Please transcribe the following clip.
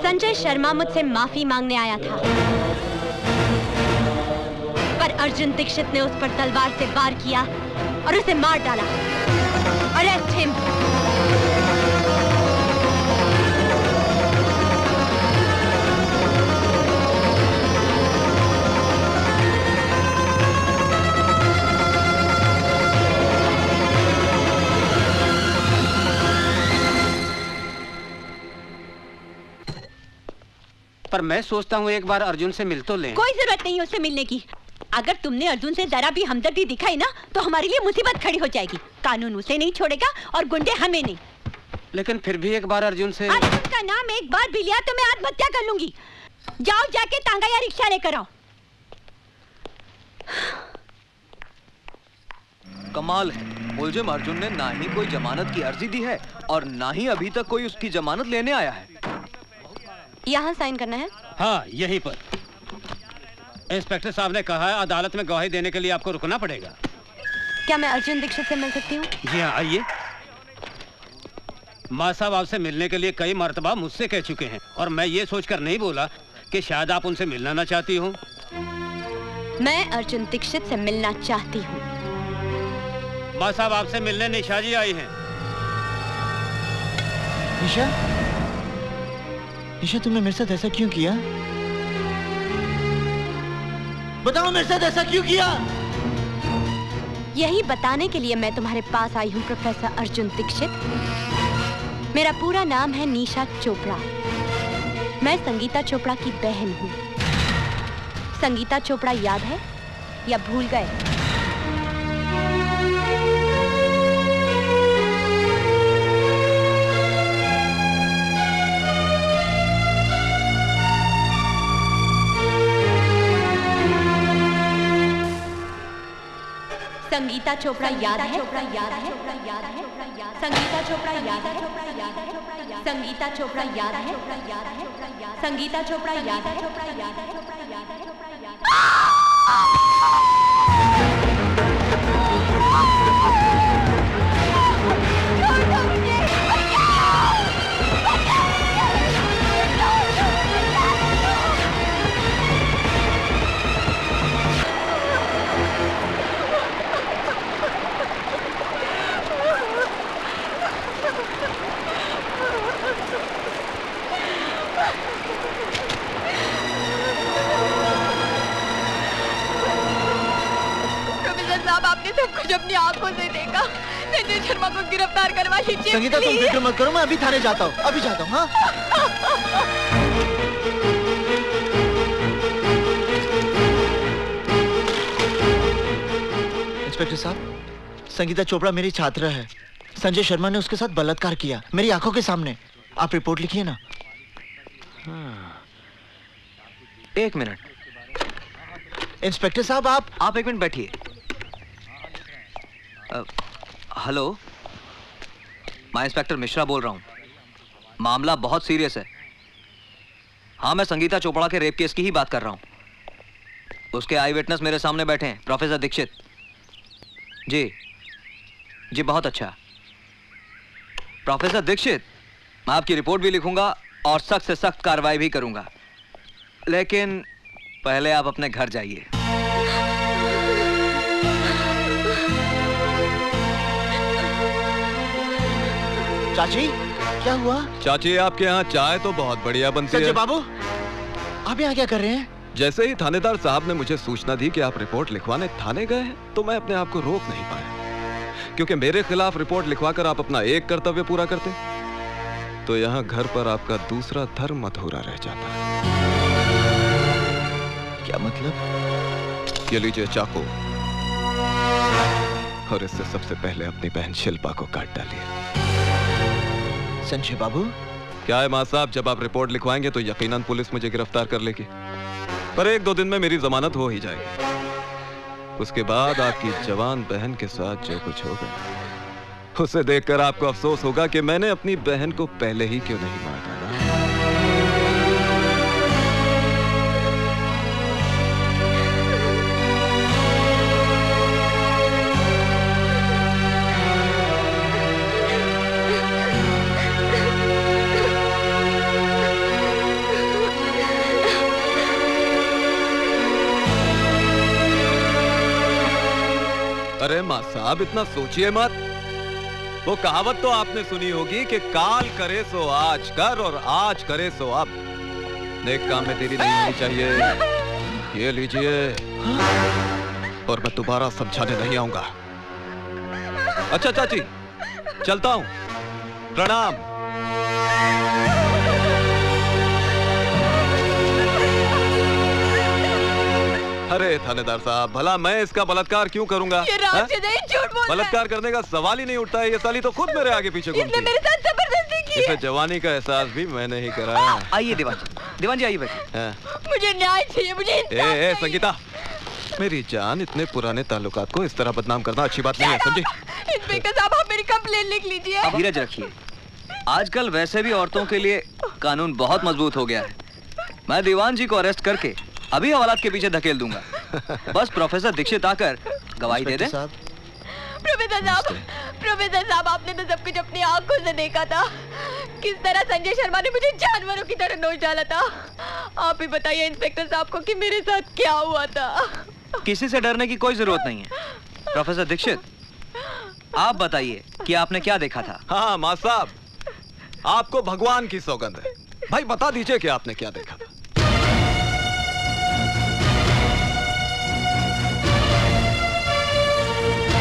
संजय शर्मा मुझसे माफी मांगने आया था, पर अर्जुन दीक्षित ने उस पर तलवार से वार किया और उसे मार डाला। Arrest him. पर मैं सोचता हूँ एक बार अर्जुन से मिल तो लें। कोई जरूरत नहीं उससे मिलने की। अगर तुमने अर्जुन से जरा भी हमदर्दी दिखाई ना तो हमारे लिए मुसीबत खड़ी हो जाएगी। कानून उसे नहीं छोड़ेगा और गुंडे हमें नहीं। लेकिन फिर भी एक बार अर्जुन से। अर्जुन का नाम एक बार भी लिया तो मैं आत्महत्या कर लूंगी। जाओ जाके तांगा या रिक्शा लेकर आओ। कमाल है, मुलजिम अर्जुन ने ना ही कोई जमानत की अर्जी दी है और ना ही अभी तक कोई उसकी जमानत लेने आया है। यहाँ साइन करना है? हाँ, यहीं पर। इंस्पेक्टर साहब ने कहा है अदालत में गवाही देने के लिए आपको रुकना पड़ेगा। क्या मैं अर्जुन दीक्षित से मिल सकती हूँ? जी हाँ, आइए। माँ साहब आपसे मिलने के लिए कई मर्तबा मुझसे कह चुके हैं और मैं ये सोचकर नहीं बोला कि शायद आप उनसे मिलना ना चाहती हूँ। मैं अर्जुन दीक्षित से मिलना चाहती हूँ। माँ साहब आपसे मिलने निशा जी आई हैं। निशा? निशा, तुमने मेरे साथ ऐसा क्यों किया? बताओ मेरे साथ ऐसा क्यों किया? यही बताने के लिए मैं तुम्हारे पास आई हूँ प्रोफेसर अर्जुन दीक्षित। मेरा पूरा नाम है निशा चोपड़ा। मैं संगीता चोपड़ा की बहन हूँ। संगीता चोपड़ा याद है या भूल गए? संगीता चोपड़ा याद है? संगीता चोपड़ा याद है? संगीता चोपड़ा याद है? संगीता चोपड़ा याद है? आपने सब कुछ अपनी आंखों से देखा। संजय शर्मा को गिरफ्तार करवा लीजिए संगीता तुम प्लीज। फिक्र मत करो, मैं अभी थाने जाता हूँ, अभी जाता हूँ। हाँ इंस्पेक्टर साहब, संगीता चोपड़ा मेरी छात्रा है। संजय शर्मा ने उसके साथ बलात्कार किया मेरी आंखों के सामने। आप रिपोर्ट लिखिए ना। एक मिनट इंस्पेक्टर साहब, आप एक मिनट बैठिए। हेलो, मैं इंस्पेक्टर मिश्रा बोल रहा हूँ। मामला बहुत सीरियस है। हाँ, मैं संगीता चोपड़ा के रेप केस की ही बात कर रहा हूँ। उसके आई विटनेस मेरे सामने बैठे हैं, प्रोफेसर दीक्षित। जी जी, बहुत अच्छा। प्रोफेसर दीक्षित, मैं आपकी रिपोर्ट भी लिखूंगा और सख्त से सख्त कार्रवाई भी करूंगा, लेकिन पहले आप अपने घर जाइए। चाची क्या हुआ? चाची, आपके यहाँ चाय तो बहुत बढ़िया बनती संजय है। बाबू, आप यहाँ क्या कर रहे हैं? जैसे ही थानेदार साहब ने मुझे सूचना दी कि आप रिपोर्ट लिखवाने थाने गए हैं, तो मैं अपने आप को रोक नहीं पाया, क्योंकि मेरे खिलाफ रिपोर्ट लिखवाकर आप अपना एक कर्तव्य पूरा करते तो यहाँ घर पर आपका दूसरा धर्म अधूरा रह जाता। क्या मतलब? ये लीजिए चाकू, और इससे सबसे पहले अपनी बहन शिल्पा को काट डालिए। संजय बाबू, क्या है मां साहब, जब आप रिपोर्ट लिखवाएंगे तो यकीनन पुलिस मुझे गिरफ्तार कर लेगी, पर 1-2 दिन में मेरी जमानत हो ही जाएगी। उसके बाद आपकी जवान बहन के साथ जो कुछ होगा, उसे देखकर आपको अफसोस होगा कि मैंने अपनी बहन को पहले ही क्यों नहीं मार डाला। अरे मां साहब, इतना सोचिए मत। वो कहावत तो आपने सुनी होगी कि काल करे सो आज कर और आज करे सो अब। नेक काम में देरी नहीं होनी चाहिए। ये लीजिए, और मैं दोबारा समझाने नहीं आऊंगा। अच्छा चाची, चलता हूं। प्रणाम। अरे थानेदार साहब, भला मैं इसका बलात्कार क्यों करूंगा? ये राशिद है, झूठ बोल रहा है। बलात्कार करने का सवाल ही नहीं उठता है। ये साली तो खुद मेरे आगे पीछे घूमती इसने है। मेरे साथ जबरदस्ती की इसे है। जवानी का एहसास भी मैंने ही कराया। आइए दीवान जी आइए बैठिए। हाँ। मुझे न्याय चाहिए, मुझे इंसाफ ए चाहिए। संगीता, मेरी जान, इतने पुराने ताल्लुकात को इस तरह बदनाम करना अच्छी बात नहीं है, समझी? इंस्पेक्टर साहब, आप मेरी कंप्लेन लिख लीजिए। धीरज रखिए। आजकल वैसे भी औरतों के लिए कानून बहुत मजबूत हो गया है। मैं दीवान जी को अरेस्ट करके अभी हवालात के पीछे धकेल दूंगा। बस प्रोफेसर दीक्षित आकर गवाही दे दे। प्रोफेसर साहब, आपने तो सब कुछ अपनी आंखों से देखा था। किस तरह संजय शर्मा ने मुझे जानवरों की तरह नोच डाला था। आप ही बताइए इंस्पेक्टर साहब को कि मेरे साथ क्या हुआ था। किसी से डरने की कोई जरूरत नहीं है। प्रोफेसर दीक्षित, आप बताइए कि आपने क्या देखा था? हाँ मां साहब, आपको भगवान की सौगंध है। भाई बता दीजिए कि आपने क्या देखा था।